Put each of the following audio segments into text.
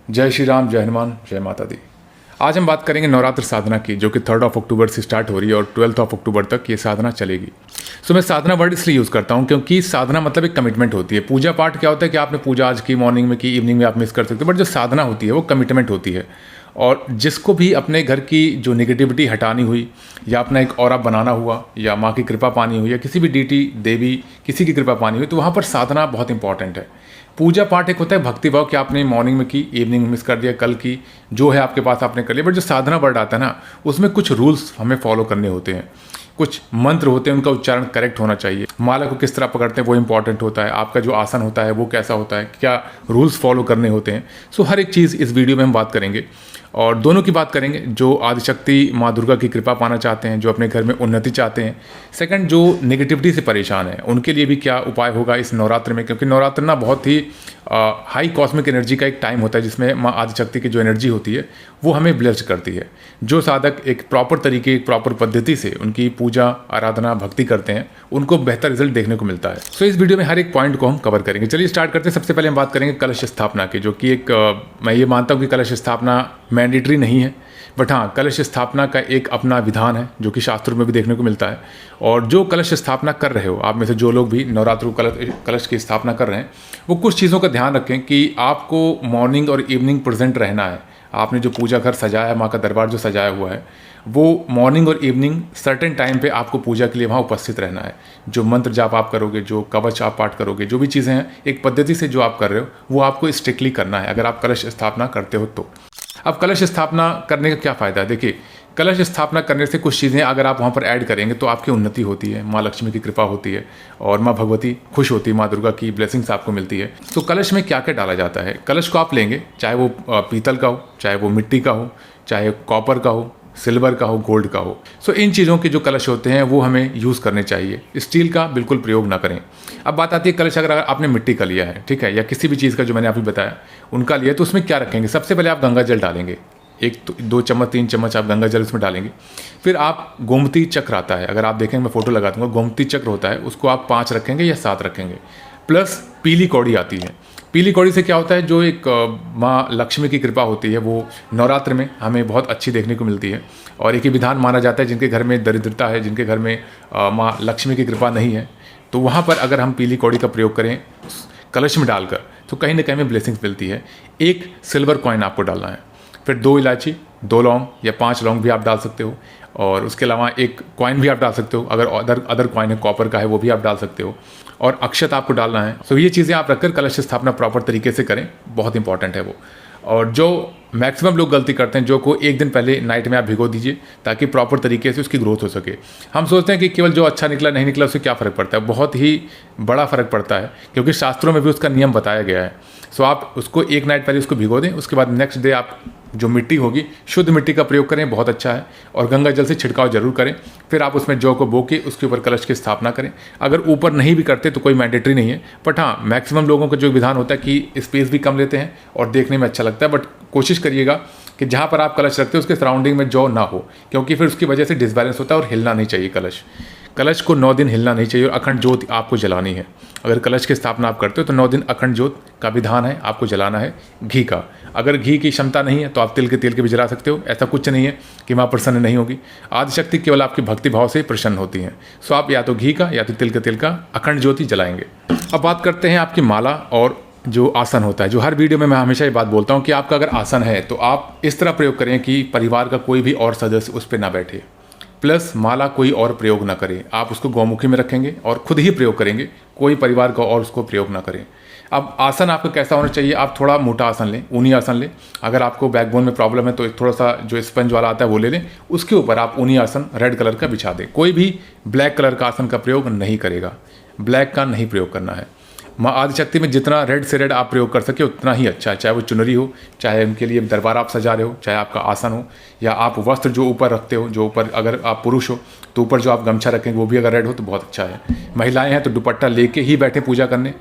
जय श्री राम, जय हनुमान, जय माता दी। आज हम बात करेंगे नवरात्र साधना की, जो कि 3 अक्टूबर से स्टार्ट हो रही है और 12 अक्टूबर तक ये साधना चलेगी। मैं साधना वर्ड इसलिए यूज़ करता हूँ क्योंकि साधना मतलब एक कमिटमेंट होती है। पूजा पाठ क्या होता है कि आपने पूजा आज की, मॉर्निंग में की, इवनिंग में आप मिस कर सकते हो, बट जो साधना होती है वो कमिटमेंट होती है। और जिसको भी अपने घर की जो नेगेटिविटी हटानी हुई, या अपना एक ऑरा बनाना हुआ, या माँ की कृपा पानी हुई, या किसी भी डीटी देवी किसी की कृपा पानी हुई, तो वहाँ पर साधना बहुत इंपॉर्टेंट है। पूजा पाठ एक होता है भक्ति भाव कि आपने मॉर्निंग में की, इवनिंग में मिस कर दिया, कल की जो है आपके पास आपने कर लिया। बट जो साधना वर्ड आता है ना, उसमें कुछ रूल्स हमें फॉलो करने होते हैं, कुछ मंत्र होते हैं, उनका उच्चारण करेक्ट होना चाहिए। माला को किस तरह पकड़ते हैं वो इंपॉर्टेंट होता है, आपका जो आसन होता है वो कैसा होता है, क्या रूल्स फॉलो करने होते हैं। हर एक चीज़ इस वीडियो में हम बात करेंगे और दोनों की बात करेंगे। जो आदिशक्ति माँ दुर्गा की कृपा पाना चाहते हैं, जो अपने घर में उन्नति चाहते हैं। सेकंड, जो नेगेटिविटी से परेशान है उनके लिए भी क्या उपाय होगा इस नवरात्र में, क्योंकि नवरात्र ना बहुत ही हाई कॉस्मिक एनर्जी का एक टाइम होता है, जिसमें माँ आदिशक्ति की जो एनर्जी होती है वो हमें ब्लेस्ड करती है। जो साधक एक प्रॉपर तरीके, एक प्रॉपर पद्धति से उनकी पूजा, आराधना, भक्ति करते हैं, उनको बेहतर रिजल्ट देखने को मिलता है। इस वीडियो में हर एक पॉइंट को हम कवर करेंगे। चलिए स्टार्ट करते हैं। सबसे पहले हम बात करेंगे कलश स्थापना की, जो कि एक मैं ये मानता हूँ कि कलश स्थापना मैंडेटरी नहीं है, बट हाँ, कलश स्थापना का एक अपना विधान है जो कि शास्त्रों में भी देखने को मिलता है। और जो कलश स्थापना कर रहे हो, आप में से जो लोग भी नवरात्र को कलश की स्थापना कर रहे हैं, वो कुछ चीज़ों का ध्यान रखें कि आपको मॉर्निंग और इवनिंग प्रेजेंट रहना है। आपने जो पूजा घर सजाया है, माँ का दरबार जो सजाया हुआ है, वो मॉर्निंग और इवनिंग सर्टेन टाइम पे आपको पूजा के लिए वहाँ उपस्थित रहना है। जो मंत्र जाप आप करोगे, जो कवच आप पाठ करोगे, जो भी चीज़ें हैं एक पद्धति से जो आप कर रहे हो, वो आपको स्ट्रिक्टली करना है अगर आप कलश स्थापना करते हो तो। अब कलश स्थापना करने का क्या फ़ायदा है? देखिए, कलश स्थापना करने से कुछ चीज़ें अगर आप वहाँ पर ऐड करेंगे तो आपकी उन्नति होती है, माँ लक्ष्मी की कृपा होती है और माँ भगवती खुश होती है, माँ दुर्गा की ब्लेसिंग्स आपको मिलती है। तो कलश में क्या क्या डाला जाता है? कलश को आप लेंगे, चाहे वो पीतल का हो, चाहे वो मिट्टी का हो, चाहे कॉपर का हो, सिल्वर का हो, गोल्ड का हो। इन चीज़ों के जो कलश होते हैं वो हमें यूज़ करने चाहिए। स्टील का बिल्कुल प्रयोग ना करें। अब बात आती है कलश अगर आपने मिट्टी का लिया है, ठीक है, या किसी भी चीज़ का जो मैंने अभी बताया उनका लिया, तो उसमें क्या रखेंगे? सबसे पहले आप गंगा जल डालेंगे, 2 चम्मच 3 चम्मच आप गंगा जल उसमें डालेंगे। फिर आप गोमती चक्र आता है, अगर आप देखेंगे, मैं फोटो लगा दूंगा, गोमती चक्र होता है, उसको आप 5 रखेंगे या 7 रखेंगे। प्लस पीली कौड़ी आती है। पीली कौड़ी से क्या होता है, जो एक माँ लक्ष्मी की कृपा होती है वो नवरात्र में हमें बहुत अच्छी देखने को मिलती है। और एक ही विधान माना जाता है, जिनके घर में दरिद्रता है, जिनके घर में माँ लक्ष्मी की कृपा नहीं है, तो वहाँ पर अगर हम पीली कौड़ी का प्रयोग करें कलश में डालकर, तो कहीं ना कहीं हमें ब्लेसिंग्स मिलती है। एक सिल्वर कॉइन आपको डालना है, फिर 2 इलायची, 2 लौंग या 5 लौंग भी आप डाल सकते हो, और उसके अलावा एक कॉइन भी आप डाल सकते हो। अगर अदर कॉइन है, कॉपर का है, वो भी आप डाल सकते हो। और अक्षत आपको डालना है। ये चीज़ें आप रखकर कलश स्थापना प्रॉपर तरीके से करें, बहुत इंपॉर्टेंट है वो। और जो मैक्सिमम लोग गलती करते हैं, जो को एक दिन पहले नाइट में आप भिगो दीजिए ताकि प्रॉपर तरीके से उसकी ग्रोथ हो सके। हम सोचते हैं कि केवल जो अच्छा निकला नहीं निकला उससे क्या फ़र्क पड़ता है, बहुत ही बड़ा फ़र्क पड़ता है, क्योंकि शास्त्रों में भी उसका नियम बताया गया है। आप उसको एक नाइट पहले उसको भिगो दें, उसके बाद नेक्स्ट डे आप जो मिट्टी होगी, शुद्ध मिट्टी का प्रयोग करें, बहुत अच्छा है। और गंगा जल से छिड़काव जरूर करें। फिर आप उसमें जौ को बो के उसके ऊपर कलश की स्थापना करें। अगर ऊपर नहीं भी करते तो कोई मैंडेटरी नहीं है, बट हाँ, मैक्सिमम लोगों का जो विधान होता है कि स्पेस भी कम लेते हैं और देखने में अच्छा लगता है, बट कोशिश करिएगा कि जहाँ पर आप कलश रखते हो उसके सराउंडिंग में जौ ना हो, क्योंकि फिर उसकी वजह से डिसबैलेंस होता है और हिलना नहीं चाहिए कलश को 9 दिन हिलना नहीं चाहिए। और अखंड ज्योत आपको जलानी है। अगर कलश की स्थापना आप करते हो तो 9 दिन अखंड ज्योत का विधान है, आपको जलाना है घी का। अगर घी की क्षमता नहीं है तो आप तिल के भी जला सकते हो। ऐसा कुछ नहीं है कि माँ प्रसन्न नहीं होगी। आदिशक्ति केवल आपकी भक्ति भाव से प्रसन्न होती हैं। आप या तो घी का या तो तिल का अखंड ज्योति जलाएंगे। अब बात करते हैं आपकी माला और जो आसन होता है। जो हर वीडियो में मैं हमेशा ये बात बोलता हूँ कि आपका अगर आसन है तो आप इस तरह प्रयोग करें कि परिवार का कोई भी और सदस्य उस पर ना बैठे। प्लस माला कोई और प्रयोग ना करें, आप उसको गौमुखी में रखेंगे और खुद ही प्रयोग करेंगे, कोई परिवार का और उसको प्रयोग ना करें। अब आसन आपका कैसा होना चाहिए? आप थोड़ा मोटा आसन लें, ऊनी आसन लें। अगर आपको बैकबोन में प्रॉब्लम है तो थोड़ा सा जो स्पंज वाला आता है वो ले लें, उसके ऊपर आप ऊनी आसन रेड कलर का बिछा दें। कोई भी ब्लैक कलर का आसन का प्रयोग नहीं करेगा, ब्लैक का नहीं प्रयोग करना है। माँ आदिशक्ति में जितना रेड से रेड आप प्रयोग कर सके उतना ही अच्छा है। चाहे वो चुनरी हो, चाहे उनके लिए दरबार आप सजा रहे हो, चाहे आपका आसन हो, या आप वस्त्र जो ऊपर रखते हो, जो ऊपर अगर आप पुरुष हो तो ऊपर जो आप गमछा रखेंगे वो भी अगर रेड हो तो बहुत अच्छा है। महिलाएं हैं तो दुपट्टा लेके ही बैठे पूजा करने,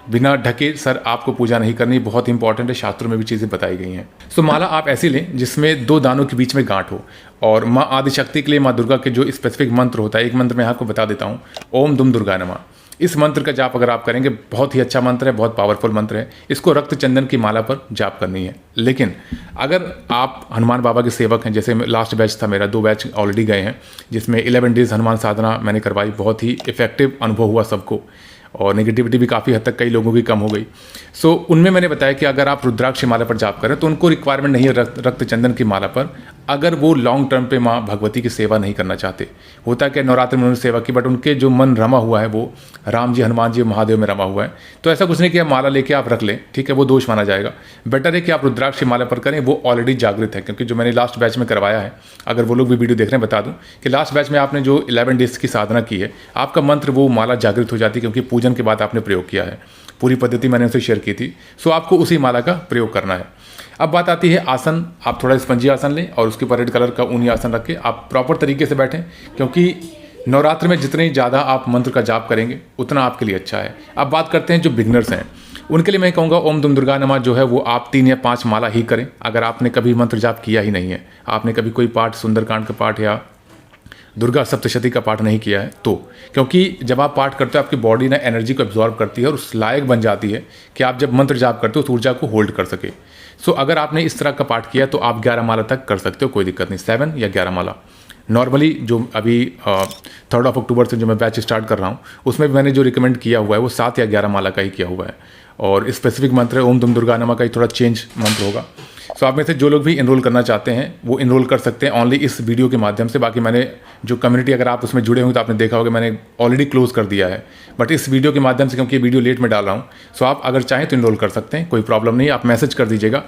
बिना ढके सर आपको पूजा नहीं करनी, बहुत इंपॉर्टेंट है। शास्त्रों में भी चीज़ें बताई गई हैं। माला आप ऐसी लें जिसमें 2 दानों के बीच में गांठ हो। और माँ आदिशक्ति के लिए, माँ दुर्गा के जो स्पेसिफिक मंत्र होता है, एक मंत्र मैं आपको बता देता हूँ, ओम दुम दुर्गा नमः। इस मंत्र का जाप अगर आप करेंगे, बहुत ही अच्छा मंत्र है, बहुत पावरफुल मंत्र है। इसको रक्त चंदन की माला पर जाप करनी है। लेकिन अगर आप हनुमान बाबा के सेवक हैं, जैसे लास्ट बैच था मेरा, 2 बैच ऑलरेडी गए हैं, जिसमें 11 डेज हनुमान साधना मैंने करवाई, बहुत ही इफेक्टिव अनुभव हुआ सबको, और नेगेटिविटी भी काफ़ी हद तक कई लोगों की कम हो गई। सो उनमें मैंने बताया कि अगर आप रुद्राक्ष माला पर जाप करें तो उनको रिक्वायरमेंट नहीं है रक्त चंदन की माला पर, अगर वो लॉन्ग टर्म पे माँ भगवती की सेवा नहीं करना चाहते। होता है कि नवरात्र में उन्होंने सेवा की, बट उनके जो मन रमा हुआ है वो राम जी, हनुमान जी, महादेव में रमा हुआ है, तो ऐसा कुछ नहीं कि आप माला लेके आप रख लें, ठीक है, वो दोष माना जाएगा। बेटर है कि आप रुद्राक्ष की माला पर करें, वो ऑलरेडी जागृत है। क्योंकि जो मैंने लास्ट बैच में करवाया है, अगर वो लोग भी वीडियो देख रहे हैं, बता दूं कि लास्ट बैच में आपने जो 11 डेज की साधना की है, आपका मंत्र वो माला जागृत हो जाती है, क्योंकि पूजन के बाद आपने प्रयोग किया है। पूरी पद्धति मैंने उनसे शेयर की थी। सो आपको उसी माला का प्रयोग करना है। अब बात आती है आसन। आप थोड़ा स्पंजी आसन लें और उसके ऊपर रेड कलर का ऊनी आसन रख के आप प्रॉपर तरीके से बैठें, क्योंकि नवरात्र में जितने ज़्यादा आप मंत्र का जाप करेंगे उतना आपके लिए अच्छा है। अब बात करते हैं जो बिगनर्स हैं, उनके लिए मैं कहूँगा ओम दुम दुर्गा नमः जो है वो आप 3 या 5 माला ही करें। अगर आपने कभी मंत्र जाप किया ही नहीं है, आपने कभी कोई पाठ, सुंदरकांड का पाठ या दुर्गा सप्तशती का पाठ नहीं किया है, तो क्योंकि जब आप पाठ करते हो आपकी बॉडी ना एनर्जी को एब्जॉर्ब करती है और उस लायक बन जाती है कि आप जब मंत्र जाप करते हो उस ऊर्जा को होल्ड कर सके। सो अगर आपने इस तरह का पाठ किया तो आप 11 माला तक कर सकते हो, कोई दिक्कत नहीं, 7 या 11 माला। नॉर्मली जो अभी 3 अक्टूबर से जो मैं बैच स्टार्ट कर रहा हूँ, उसमें भी मैंने जो रिकमेंड किया हुआ है वो 7 या 11 माला का ही किया हुआ है, और स्पेसिफिक मंत्र है ओम दुम दुर्गा नमः का ही थोड़ा चेंज मंत्र होगा। सो आप में से जो लोग भी इनरोल करना चाहते हैं वो इनरोल कर सकते हैं ओनली इस वीडियो के माध्यम से। बाकी मैंने जो कम्युनिटी, अगर आप उसमें जुड़े होंगे तो आपने देखा होगा मैंने ऑलरेडी क्लोज कर दिया है, बट इस वीडियो के माध्यम से, क्योंकि ये वीडियो लेट में डाल रहा हूँ, सो आप अगर चाहें तो इनरोल कर सकते हैं, कोई प्रॉब्लम नहीं। आप मैसेज कर दीजिएगा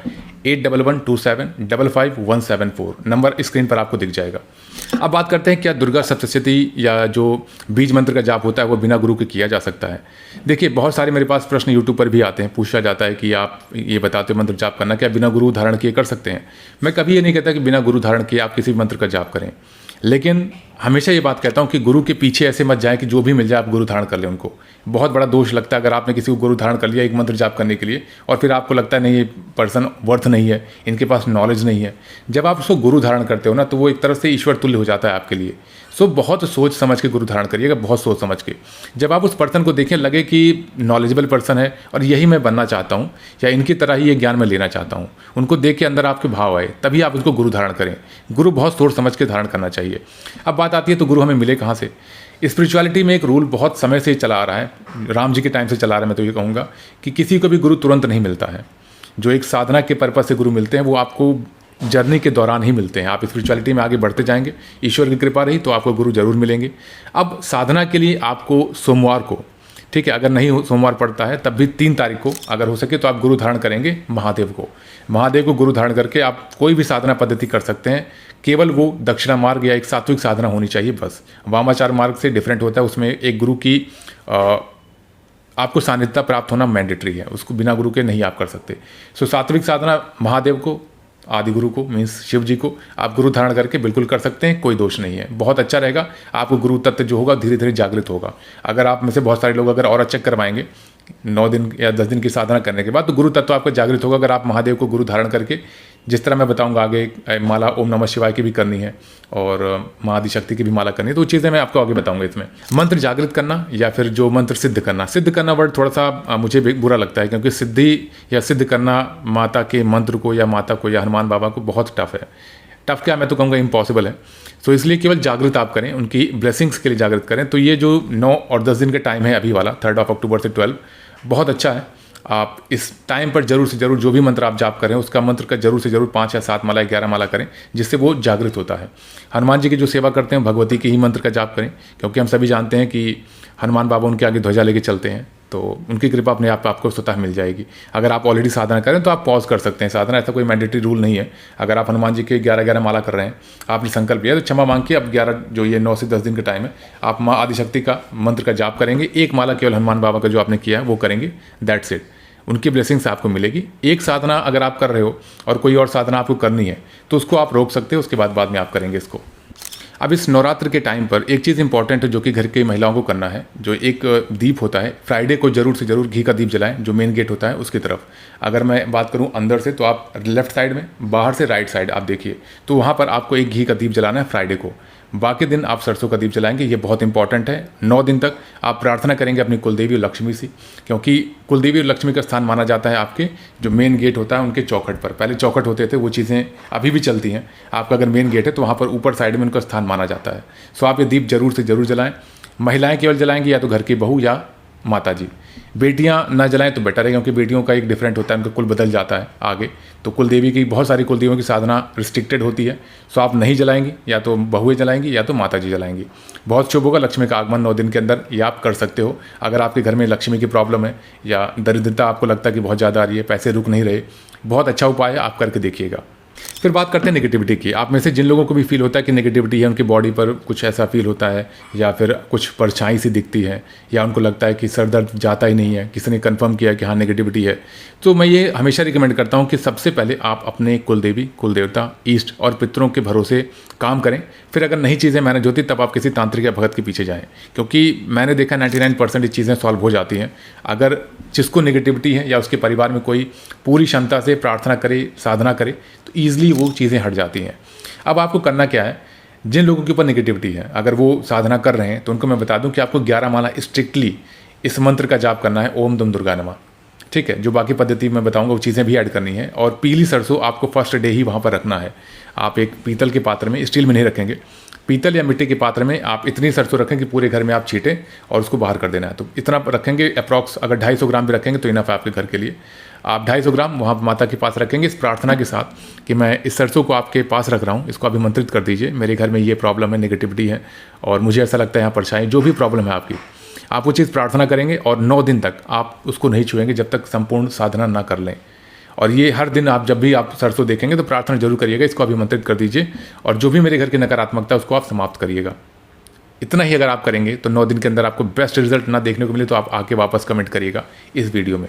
8112755174, नंबर स्क्रीन पर आपको दिख जाएगा। अब बात करते हैं क्या दुर्गा सप्तशती या जो बीज मंत्र का जाप होता है वो बिना गुरु के किया जा सकता है। देखिए, बहुत सारे मेरे पास प्रश्न यूट्यूब पर भी आते हैं, पूछा जाता है कि आप ये बताते हो मंत्र जाप करना, क्या बिना गुरु धारण किए कर सकते हैं। मैं कभी ये नहीं कहता कि बिना गुरु धारण किए आप किसी भी मंत्र का जाप करें, लेकिन हमेशा ये बात कहता हूँ कि गुरु के पीछे ऐसे मत जाएं कि जो भी मिल जाए आप गुरु धारण कर लें। उनको बहुत बड़ा दोष लगता है अगर आपने किसी को गुरु धारण कर लिया एक मंत्र जाप करने के लिए और फिर आपको लगता है नहीं ये पर्सन वर्थ नहीं है, इनके पास नॉलेज नहीं है। जब आप उसको गुरु धारण करते हो ना तो वो एक तरह से ईश्वर तुल्य हो जाता है आपके लिए। सो बहुत सोच समझ के गुरु धारण करिएगा, बहुत सोच समझ के। जब आप उस पर्सन को देखें लगे कि नॉलेजेबल पर्सन है और यही मैं बनना चाहता हूँ या इनकी तरह ही ये ज्ञान मैं लेना चाहता हूँ, उनको देख के अंदर आपके भाव आए, तभी आप उसको गुरु धारण करें। गुरु बहुत सोच समझ के धारण करना चाहिए। अब बात आती है तो गुरु हमें मिले कहाँ से। स्पिरिचुअलिटी में एक रूल बहुत समय से चला आ रहा है, राम जी के टाइम से चला आ रहा है। मैं तो ये कहूँगा कि किसी को भी गुरु तुरंत नहीं मिलता है। जो एक साधना के पर्पज से गुरु मिलते हैं वो आपको जर्नी के दौरान ही मिलते हैं। आप स्पिरिचुअलिटी में आगे बढ़ते जाएंगे, ईश्वर की कृपा रही तो आपको गुरु जरूर मिलेंगे। अब साधना के लिए आपको सोमवार को, ठीक है, अगर नहीं सोमवार पड़ता है तब भी 3 तारीख को अगर हो सके तो आप गुरु धारण करेंगे महादेव को। महादेव को गुरु धारण करके आप कोई भी साधना पद्धति कर सकते हैं। केवल वो दक्षिणा मार्ग या एक सात्विक साधना होनी चाहिए बस। वामाचार मार्ग से डिफरेंट होता है, उसमें एक गुरु की आपको सानिध्यता प्राप्त होना मैंडेटरी है, उसको बिना गुरु के नहीं आप कर सकते। सो सात्विक साधना महादेव को, आदि गुरु को, मीन्स शिव जी को आप गुरु धारण करके बिल्कुल कर सकते हैं, कोई दोष नहीं है, बहुत अच्छा रहेगा। आपको गुरु तत्व जो होगा धीरे धीरे जागृत होगा। अगर आप में से बहुत सारे लोग अगर और चेक करवाएंगे 9 दिन या 10 दिन की साधना करने के बाद तो गुरु तत्व आपका जागृत होगा। अगर आप महादेव को गुरु धारण करके, जिस तरह मैं बताऊंगा आगे, माला ओम नमः शिवाय की भी करनी है और महाआदिशक्ति की भी माला करनी है, तो वो चीज़ें मैं आपको आगे बताऊंगा। इसमें मंत्र जागृत करना या फिर जो मंत्र सिद्ध करना वर्ड थोड़ा सा मुझे बुरा लगता है, क्योंकि सिद्धि या सिद्ध करना माता के मंत्र को या माता को या हनुमान बाबा को बहुत टफ है। टफ क्या, मैं तो कहूँगा इम्पॉसिबल है। तो इसलिए केवल जागृत आप करें, उनकी ब्लेसिंग्स के लिए जागृत करें। तो ये जो 9 और 10 दिन का टाइम है अभी वाला 3 अक्टूबर से 12, बहुत अच्छा है। आप इस टाइम पर जरूर से जरूर जो भी मंत्र आप जाप करें उसका मंत्र का जरूर से जरूर 5 या 7 माला 11 माला करें, जिससे वो जागृत होता है। हनुमान जी की जो सेवा करते हैं भगवती के ही मंत्र का जाप करें, क्योंकि हम सभी जानते हैं कि हनुमान बाबा उनके आगे ध्वजा लेके चलते हैं, तो उनकी कृपा अपने आप आपको स्वतः मिल जाएगी। अगर आप ऑलरेडी साधना करें तो आप पॉज कर सकते हैं साधना, ऐसा कोई मैंडेटरी रूल नहीं है। अगर आप हनुमान जी के 11-11 माला कर रहे हैं, आपने संकल्प लिया तो क्षमा मांग के अब 11 जो ये 9 से 10 दिन का टाइम है, आप माँ आदिशक्ति का मंत्र का जाप करेंगे। 1 माला केवल हनुमान बाबा का जो आपने किया है वो करेंगे, दैट्स इट। उनकी ब्लेसिंग्स आपको मिलेगी। एक साधना अगर आप कर रहे हो और कोई और साधना आपको करनी है तो उसको आप रोक सकते हो, उसके बाद में आप करेंगे इसको। अब इस नवरात्र के टाइम पर एक चीज़ इंपॉर्टेंट है जो कि घर की महिलाओं को करना है। जो एक दीप होता है, फ्राइडे को जरूर से जरूर घी का दीप जलाएं, जो मेन गेट होता है उसकी तरफ। अगर मैं बात करूं अंदर से तो आप लेफ्ट साइड में, बाहर से राइट साइड आप देखिए तो वहाँ पर आपको एक घी का दीप जलाना है फ्राइडे को। बाकी दिन आप सरसों का दीप जलाएंगे, ये बहुत इंपॉर्टेंट है। 9 दिन तक आप प्रार्थना करेंगे अपनी कुलदेवी और लक्ष्मी से, क्योंकि कुलदेवी और लक्ष्मी का स्थान माना जाता है आपके जो मेन गेट होता है उनके चौखट पर। पहले चौखट होते थे, वो चीज़ें अभी भी चलती हैं। आपका अगर मेन गेट है तो वहाँ पर ऊपर साइड में उनका स्थान माना जाता है। सो आप ये दीप जरूर से जरूर जलाएं। महिलाएं केवल जलाएंगी या तो घर की बहू या माता जी। बेटियां ना जलाएं तो बेटर है, क्योंकि बेटियों का एक डिफरेंट होता है, उनका कुल बदल जाता है आगे। तो कुल देवी की बहुत सारी कुल देवियों की साधना रिस्ट्रिक्टेड होती है। सो आप नहीं जलाएंगी, या तो बहुएं जलाएंगी या तो माता जी जलाएंगी। बहुत शुभ होगा। लक्ष्मी का आगमन 9 दिन के अंदर ये आप कर सकते हो। अगर आपके घर में लक्ष्मी की प्रॉब्लम है या दरिद्रता आपको लगता है कि बहुत ज़्यादा आ रही है, पैसे रुक नहीं रहे, बहुत अच्छा उपाय है, आप करके देखिएगा। फिर बात करते हैं नेगेटिविटी की। आप में से जिन लोगों को भी फील होता है कि नेगेटिविटी है, उनकी बॉडी पर कुछ ऐसा फील होता है या फिर कुछ परछाई सी दिखती है, या उनको लगता है कि सर दर्द जाता ही नहीं है, किसी ने कंफर्म किया कि हाँ नेगेटिविटी है, तो मैं ये हमेशा रिकमेंड करता हूँ कि सबसे पहले आप अपने कुलदेवी, कुलदेवता, ईष्ट और पितरों के भरोसे काम करें। फिर अगर नई चीज़ें मैनेज होती तब आप किसी तांत्रिक या भगत के पीछे जाएँ, क्योंकि मैंने देखा 99% ये चीज़ें सॉल्व हो जाती हैं। अगर जिसको नेगेटिविटी है या उसके परिवार में कोई पूरी क्षमता से प्रार्थना करे, साधना करे, तो ईजिली वो चीज़ें हट जाती हैं। अब आपको करना क्या है, जिन लोगों के ऊपर नेगेटिविटी है, अगर वो साधना कर रहे हैं तो उनको मैं बता दूं कि आपको 11 माला स्ट्रिक्टली इस मंत्र का जाप करना है, ओम दुम दुर्गा नमः। ठीक है, जो बाकी पद्धति मैं बताऊंगा वो चीज़ें भी ऐड करनी है। और पीली सरसों आपको फर्स्ट डे ही वहाँ पर रखना है। आप एक पीतल के पात्र में, स्टील में नहीं रखेंगे, पीतल या मिट्टी के पात्र में आप इतनी सरसों रखें कि पूरे घर में आप छीटें और उसको बाहर कर देना है। तो इतना रखेंगे अप्रॉक्स, अगर 250 ग्राम भी रखेंगे तो इनफ है आपके घर के लिए। आप 250 ग्राम वहाँ माता के पास रखेंगे इस प्रार्थना के साथ कि मैं इस सरसों को आपके पास रख रहा हूँ, इसको अभिमंत्रित कर दीजिए, मेरे घर में ये प्रॉब्लम है, नेगेटिविटी है और मुझे ऐसा लगता है यहाँ परछाई, जो भी प्रॉब्लम है आपकी, आप वो चीज़ प्रार्थना करेंगे और 9 दिन तक आप उसको नहीं छुएंगे जब तक संपूर्ण साधना ना कर लें। और ये हर दिन आप जब भी आप सरसों देखेंगे तो प्रार्थना जरूर करिएगा, इसको अभिमंत्रित कर दीजिए और जो भी मेरे घर की नकारात्मकता है उसको आप समाप्त करिएगा। इतना ही अगर आप करेंगे तो 9 दिन के अंदर आपको बेस्ट रिजल्ट ना देखने को मिले तो आप आके वापस कमेंट करिएगा इस वीडियो में।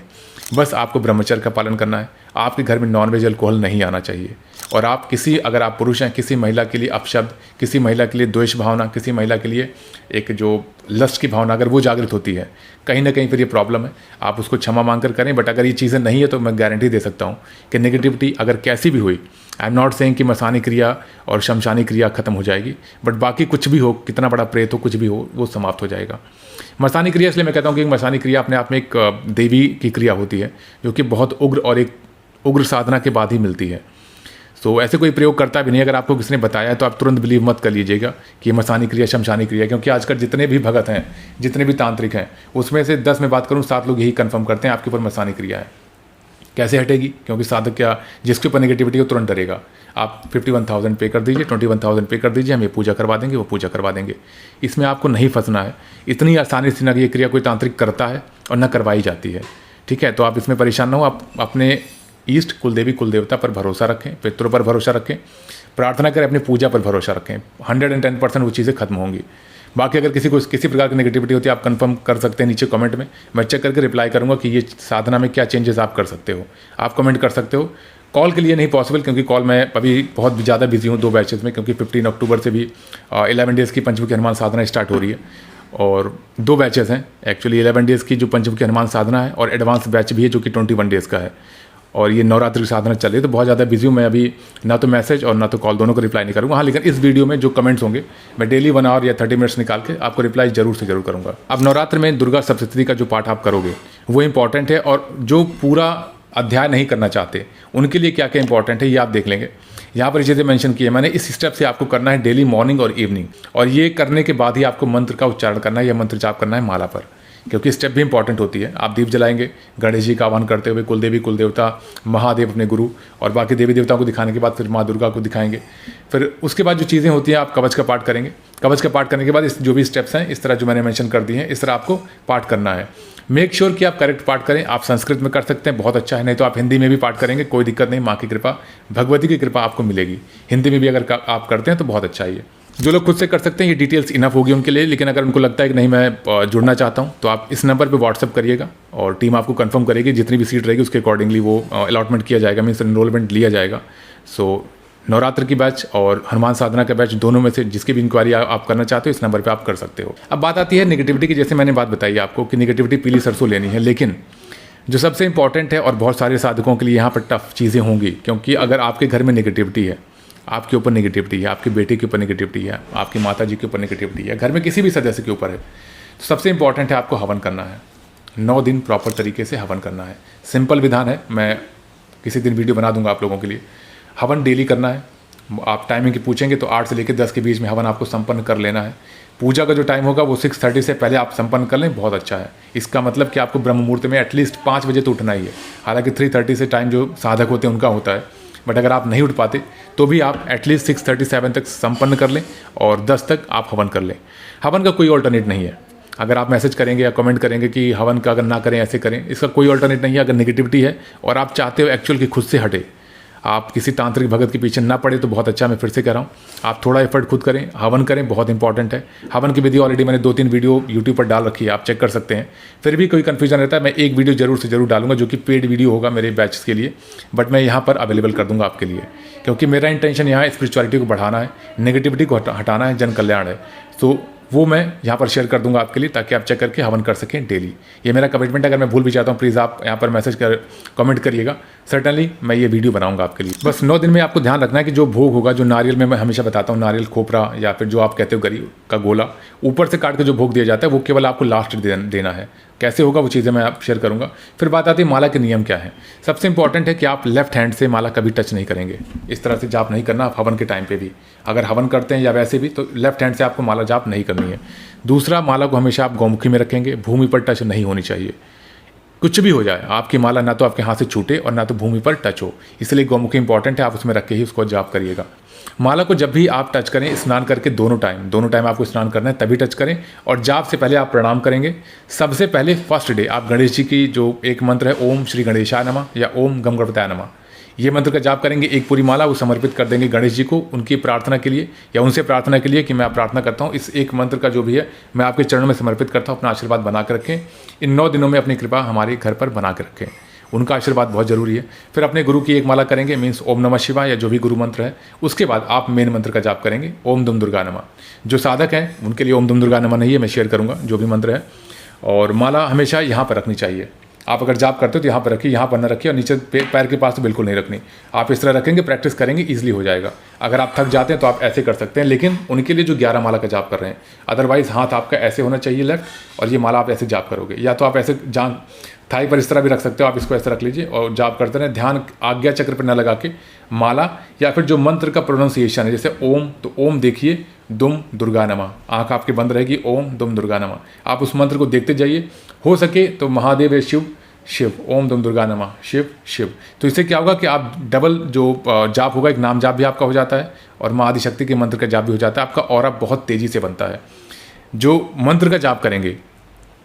बस आपको ब्रह्मचर्य का पालन करना है, आपके घर में नॉनवेज अल्कोहल नहीं आना चाहिए। और आप अगर आप पुरुष हैं, किसी महिला के लिए अपशब्द, किसी महिला के लिए द्वेष भावना, किसी महिला के लिए एक जो लस्ट की भावना अगर वो जागृत होती है, कहीं ना कहीं फिर ये प्रॉब्लम है, आप उसको क्षमा मांग कर करें। बट अगर ये चीज़ें नहीं है तो मैं गारंटी दे सकता हूँ कि नेगेटिविटी अगर कैसी भी हुई, आई एम नॉट सेइंग कि मसानी क्रिया और शमशानी क्रिया खत्म हो जाएगी, बट बाकी कुछ भी हो, कितना बड़ा प्रेत हो, कुछ भी हो, वो समाप्त हो जाएगा। मसानी क्रिया इसलिए मैं कहता हूँ कि मसानी क्रिया अपने आप में एक देवी की क्रिया होती है जो कि बहुत उग्र और एक उग्र साधना के बाद ही मिलती है। तो ऐसे कोई प्रयोग करता भी नहीं। अगर आपको किसी ने बताया है तो आप तुरंत बिलीव मत कर लीजिएगा कि मसानी क्रिया, शमशानी क्रिया, क्योंकि आजकल जितने भी भगत हैं, जितने भी तांत्रिक हैं, उसमें से 10 में बात करूँ 7 लोग यही कंफर्म करते हैं आपके ऊपर मसानी क्रिया है। कैसे हटेगी? क्योंकि साधक क्या, जिसके ऊपर नेगेटिविटी हो तुरंत डरेगा। आप 51,000 पे कर दीजिए, 21,000 पे कर दीजिए, हम ये पूजा करवा देंगे, वो पूजा करवा देंगे। इसमें आपको नहीं फंसना है। इतनी आसानी से ना ये क्रिया कोई तांत्रिक करता है और ना करवाई जाती है। ठीक है, तो आप इसमें परेशान ना हो। आप अपने ईष्ट, कुलदेवी, कुलदेवता पर भरोसा रखें, पितरों पर भरोसा रखें, प्रार्थना करें, अपनी पूजा पर भरोसा रखें। 110% वो चीज़ें खत्म होंगी। बाकी अगर किसी को किसी प्रकार की नेगेटिविटी होती है, आप कंफर्म कर सकते हैं नीचे कमेंट में, मैं चेक करके रिप्लाई करूंगा कि ये साधना में क्या चेंजेस आप कर सकते हो। आप कमेंट कर सकते हो। कॉल के लिए नहीं पॉसिबल, क्योंकि कॉल मैं अभी बहुत ज़्यादा बिजी हूँ 2 बैचेस में, क्योंकि 15 अक्टूबर से भी 11 डेज़ की पंचमुखी हनुमान साधना स्टार्ट हो रही है और 2 बैचेस हैं एक्चुअली। 11 डेज़ की जो पंचमुखी हनुमान साधना है और एडवांस बैच भी है जो कि 21 डेज़ का है, और ये नवरात्रि की साधना चल रही है। तो बहुत ज़्यादा बिजी हूँ मैं अभी, ना तो मैसेज और ना तो कॉल, दोनों को रिप्लाई नहीं करूँगा। हाँ, लेकिन इस वीडियो में जो कमेंट्स होंगे मैं डेली 1 आवर या 30 मिनट्स निकाल के आपको रिप्लाई जरूर से जरूर करूँगा। अब नवरात्र में दुर्गा सप्तशती का जो पाठ आप करोगे वो इंपॉर्टेंट है, और जो पूरा अध्याय नहीं करना चाहते उनके लिए क्या क्या इंपॉर्टेंट है ये आप देख लेंगे। यहाँ पर चीज़ें मेंशन की है मैंने। इस स्टेप से आपको करना है डेली मॉर्निंग और इवनिंग, और ये करने के बाद ही आपको मंत्र का उच्चारण करना है या मंत्र जाप करना है माला पर, क्योंकि स्टेप भी इंपॉर्टेंट होती है। आप दीप जलाएंगे गणेश जी का आह्वान करते हुए, कुलदेवी, कुलदेवता, महादेव अपने गुरु, और बाकी देवी देवताओं को दिखाने के बाद फिर माँ दुर्गा को दिखाएंगे। फिर उसके बाद जो चीज़ें होती हैं, आप कवच का पाठ करेंगे। कवच का पाठ करने के बाद जो भी स्टेप्स हैं इस तरह जो मैंने मेंशन कर दिए हैं, इस तरह आपको पाठ करना है। मेक श्योर कि आप करेक्ट पाठ करें। आप संस्कृत में कर सकते हैं, बहुत अच्छा है, नहीं तो आप हिंदी में भी पाठ करेंगे, कोई दिक्कत नहीं। माँ की कृपा, भगवती की कृपा आपको मिलेगी। हिंदी में भी अगर आप करते हैं तो बहुत अच्छा है। जो लोग खुद से कर सकते हैं ये डिटेल्स इनफ होगी उनके लिए, लेकिन अगर उनको लगता है कि नहीं मैं जुड़ना चाहता हूं तो आप इस नंबर पे व्हाट्सअप करिएगा और टीम आपको कंफर्म करेगी। जितनी भी सीट रहेगी उसके अकॉर्डिंगली वो अलॉटमेंट किया जाएगा, मीन्स एनरोलमेंट लिया जाएगा। सो नवरात्र की बैच और हनुमान साधना का बैच, दोनों में से जिसकी भी इंक्वायरी आप करना चाहते हो इस नंबर पर आप कर सकते हो। अब बात आती है नेगेटिविटी की। जैसे मैंने बात बताई आपको कि नेगेटिविटी पीली सरसों लेनी है, लेकिन जो सबसे इंपॉर्टेंट है और बहुत सारे साधकों के लिए यहाँ पर टफ चीज़ें होंगी, क्योंकि अगर आपके घर में नेगेटिविटी है आपके ऊपर नेगेटिविटी है, आपके बेटे के ऊपर नेगेटिविटी है, आपकी माता जी के ऊपर नेगेटिविटी है, घर में किसी भी सदस्य के ऊपर है, तो सबसे इंपॉर्टेंट है आपको हवन करना है। 9 दिन प्रॉपर तरीके से हवन करना है। सिंपल विधान है, मैं किसी दिन वीडियो बना दूंगा आप लोगों के लिए। हवन डेली करना है। आप टाइमिंग की पूछेंगे तो 8 से लेकर 10 के बीच में हवन आपको संपन्न कर लेना है। पूजा का जो टाइम होगा वो 6:30 से पहले आप संपन्न कर लें, बहुत अच्छा है। इसका मतलब कि आपको ब्रह्म मुहूर्त में एटलीस्ट 5 बजे तो उठना ही है। हालांकि 3:30 से टाइम जो साधक होते हैं उनका होता है, बट अगर आप नहीं उठ पाते तो भी आप एटलीस्ट 6:37 तक संपन्न कर लें और 10 तक आप हवन कर लें। हवन का कोई ऑल्टरनेट नहीं है। अगर आप मैसेज करेंगे या कमेंट करेंगे कि हवन का अगर ना करें ऐसे करें, इसका कोई ऑल्टरनेट नहीं है। अगर नेगेटिविटी है और आप चाहते हो एक्चुअल की खुद से हटे, आप किसी तांत्रिक भगत के पीछे ना पड़े तो बहुत अच्छा। मैं फिर से कह रहा हूँ, आप थोड़ा एफर्ट खुद करें, हवन करें, बहुत इंपॉर्टेंट है। हवन की विधि ऑलरेडी मैंने 2-3 वीडियो यूट्यूब पर डाल रखी है, आप चेक कर सकते हैं। फिर भी कोई कन्फ्यूजन रहता है, मैं एक वीडियो जरूर से जरूर डालूंगा जो कि पेड वीडियो होगा मेरे बैचेस के लिए, बट मैं यहाँ पर अवेलेबल कर दूंगा आपके लिए, क्योंकि मेरा इंटेंशन यहाँ स्पिरिचुअलिटी को बढ़ाना है, नेगेटिविटी को हटाना है, जन कल्याण है। तो वो मैं यहाँ पर शेयर कर दूंगा आपके लिए, ताकि आप चेक करके हवन कर सकें डेली। ये मेरा कमिटमेंट है। अगर मैं भूल भी जाता हूँ प्लीज़ आप यहाँ पर मैसेज कर कमेंट करिएगा, सर्टनली मैं ये वीडियो बनाऊंगा आपके लिए। बस 9 दिन में आपको ध्यान रखना है कि जो भोग होगा, जो नारियल में मैं हमेशा बताता हूँ, नारियल खोपरा या फिर जो आप कहते हो गरी का गोला ऊपर से काट के जो भोग दिया जाता है वो केवल आपको लास्ट देना है। कैसे होगा वो चीज़ें मैं आप शेयर करूंगा। फिर बात आती है माला के नियम क्या है। सबसे इंपॉर्टेंट है कि आप लेफ्ट हैंड से माला कभी टच नहीं करेंगे। इस तरह से जाप नहीं करना आप हवन के टाइम पे भी, अगर हवन करते हैं या वैसे भी, तो लेफ्ट हैंड से आपको माला जाप नहीं करनी है। दूसरा, माला को हमेशा आप गौमुखी में रखेंगे, भूमि पर टच नहीं होनी चाहिए। कुछ भी हो जाए, आपकी माला ना तो आपके हाथ से छूटे और ना तो भूमि पर टच हो, इसलिए गौमुखी इंपॉर्टेंट है। आप उसमें रख के ही उसको जाप करिएगा। माला को जब भी आप टच करें, स्नान करके दोनों टाइम आपको स्नान करना है, तभी टच करें। और जाप से पहले आप प्रणाम करेंगे। सबसे पहले फर्स्ट डे आप गणेश जी की जो एक मंत्र है, ओम श्री गणेशाय नमः या ओम गम गणपताय नमः, ये मंत्र का जाप करेंगे। एक पूरी माला वो समर्पित कर देंगे गणेश जी को, उनकी प्रार्थना के लिए या उनसे प्रार्थना के लिए कि मैं प्रार्थना करता हूँ, इस एक मंत्र का जो भी है मैं आपके चरणों में समर्पित करता हूँ। अपना आशीर्वाद बना के रखें। इन 9 दिनों में अपनी कृपा हमारे घर पर बना के रखें, उनका आशीर्वाद बहुत जरूरी है। फिर अपने गुरु की एक माला करेंगे, मीन्स ओम नमः शिवाय या जो भी गुरु मंत्र है। उसके बाद आप मेन मंत्र का जाप करेंगे, ओम दुम दुर्गा नमः। जो साधक हैं उनके लिए ओम दुम दुर्गा नमः नहीं है, मैं शेयर करूँगा जो भी मंत्र है। और माला हमेशा यहाँ पर रखनी चाहिए। आप अगर जाप करते हो तो यहाँ पर रखिए, यहाँ पर न रखिए, और नीचे पैर के पास तो बिल्कुल नहीं रखनी। आप इस तरह रखेंगे, प्रैक्टिस करेंगे, ईजिली हो जाएगा। अगर आप थक जाते हैं तो आप ऐसे कर सकते हैं, लेकिन उनके लिए जो 11 माला का जाप कर रहे हैं। अदरवाइज हाथ आपका ऐसे होना चाहिए लेफ्ट, और ये माला आप ऐसे जाप करोगे। या तो आप ऐसे जान थाई पर इस तरह भी रख सकते हो, आप इसको ऐसे रख लीजिए और जाप करते रहें। ध्यान आज्ञा चक्र पर न लगा के माला, या फिर जो मंत्र का प्रोनाउंसिएशन है, जैसे ओम, तो ओम देखिए, दुम दुर्गा नमः, आँख आपकी बंद रहेगी, ओम दुम दुर्गा नमः। आप उस मंत्र को देखते जाइए। हो सके तो महादेव शिव शिव, ओम दुम दुर्गा नमः, शिव शिव। तो इससे क्या होगा कि आप डबल जो जाप होगा, एक नाम जाप भी आपका हो जाता है और माँ आदिशक्ति के मंत्र का जाप भी हो जाता है। आपका ऑरा बहुत तेज़ी से बनता है। जो मंत्र का जाप करेंगे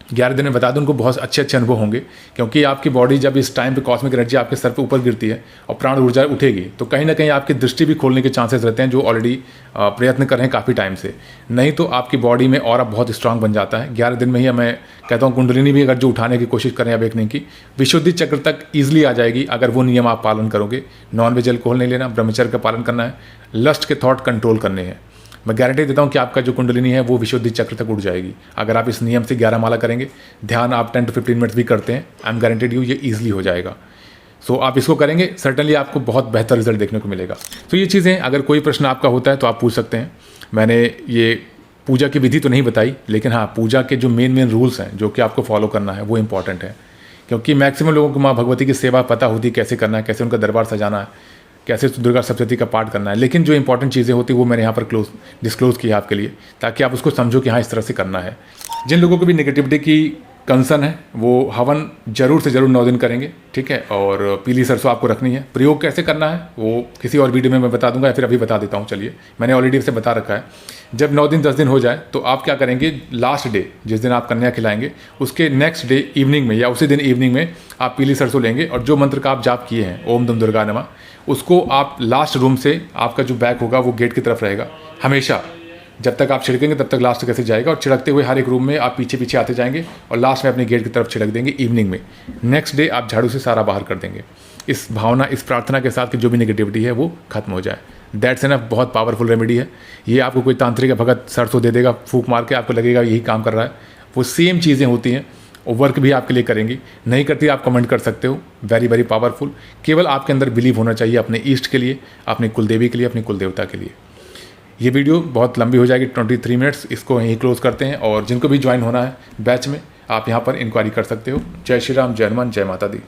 11 दिन में, बता दूं, उनको बहुत अच्छे अनुभव होंगे, क्योंकि आपकी बॉडी जब इस टाइम पे कॉस्मिक एनर्जी आपके सर पे ऊपर गिरती है और प्राण ऊर्जा उठेगी, तो कहीं ना कहीं आपकी दृष्टि भी खोलने के चांसेस रहते हैं, जो ऑलरेडी प्रयत्न कर रहे हैं काफ़ी टाइम से। नहीं तो आपकी बॉडी में ऑरा बहुत स्ट्रांग बन जाता है। 11 दिन में ही मैं कहता हूँ कुंडलिनी भी अगर जो उठाने की कोशिश करें अवेकनिंग की, विशुद्धि चक्र तक ईजिली आ जाएगी, अगर वो नियम आप पालन करोगे। नॉन वेज अल्कोहल नहीं लेना, ब्रह्मचर्य का पालन करना है, लस्ट के थॉट कंट्रोल करने हैं। मैं गारंटी देता हूँ कि आपका जो कुंडलिनी है वो विशुद्धि चक्र तक उड़ जाएगी, अगर आप इस नियम से 11 माला करेंगे। ध्यान आप 10 to 15 मिनट्स भी करते हैं, आई एम गारंटेड यू, ये ईजिली हो जाएगा। सो आप इसको करेंगे, सर्टनली आपको बहुत बेहतर रिजल्ट देखने को मिलेगा। तो ये चीज़ें, अगर कोई प्रश्न आपका होता है तो आप पूछ सकते हैं। मैंने ये पूजा की विधि तो नहीं बताई, लेकिन हाँ, पूजा के जो मेन रूल्स हैं जो कि आपको फॉलो करना है वो इंपॉर्टेंट है, क्योंकि मैक्सिमम लोगों को माँ भगवती की सेवा पता होती है, कैसे करना है, कैसे उनका दरबार सजाना है, कैसे दुर्गा सप्तशती का पाठ करना है। लेकिन जो इंपॉर्टेंट चीज़ें होती है वो मैंने यहाँ पर डिस्क्लोज की है आपके लिए, ताकि आप उसको समझो कि हाँ इस तरह से करना है। जिन लोगों को भी नेगेटिविटी की कंसर्न है वो हवन जरूर से जरूर 9 दिन करेंगे, ठीक है। और पीली सरसों आपको रखनी है। प्रयोग कैसे करना है वो किसी और वीडियो में मैं बता दूंगा, या फिर अभी बता देता हूँ। चलिए, मैंने ऑलरेडी इसे बता रखा है। जब 9 दिन 10 दिन हो जाए तो आप क्या करेंगे, लास्ट डे जिस दिन आप कन्या खिलाएंगे उसके नेक्स्ट डे इवनिंग में या उसी दिन इवनिंग में आप पीली सरसों लेंगे, और जो मंत्र का आप जाप किए हैं ओम दुम दुर्गा नमः, उसको आप लास्ट रूम से, आपका जो बैग होगा वो गेट की तरफ रहेगा हमेशा। जब तक आप छिड़केंगे तब तक लास्ट कैसे जाएगा, और छिड़कते हुए हर एक रूम में आप पीछे पीछे आते जाएंगे और लास्ट में अपने गेट की तरफ छिड़क देंगे इवनिंग में। नेक्स्ट डे आप झाड़ू से सारा बाहर कर देंगे, इस भावना, इस प्रार्थना के साथ कि जो भी नेगेटिविटी है वो खत्म हो जाए। That's enough. बहुत पावरफुल रेमेडी है ये। आपको कोई तांत्रिक भगत सरसों दे देगा फूंक मार के, आपको लगेगा यही काम कर रहा है, वो सेम चीज़ें होती हैं। वर्क भी आपके लिए करेंगी। नहीं करती आप कमेंट कर सकते हो। Very very powerful. केवल आपके अंदर बिलीव होना चाहिए अपने ईष्ट के लिए, अपनी कुलदेवी के लिए, अपनी कुलदेवता के लिए। ये वीडियो बहुत लंबी हो जाएगी, 23 मिनट्स, इसको यहीं क्लोज करते हैं। और जिनको भी ज्वाइन होना है बैच में, आप यहाँ पर इंक्वायरी कर सकते हो। जय श्री राम, जय हनुमान, जय माता दी।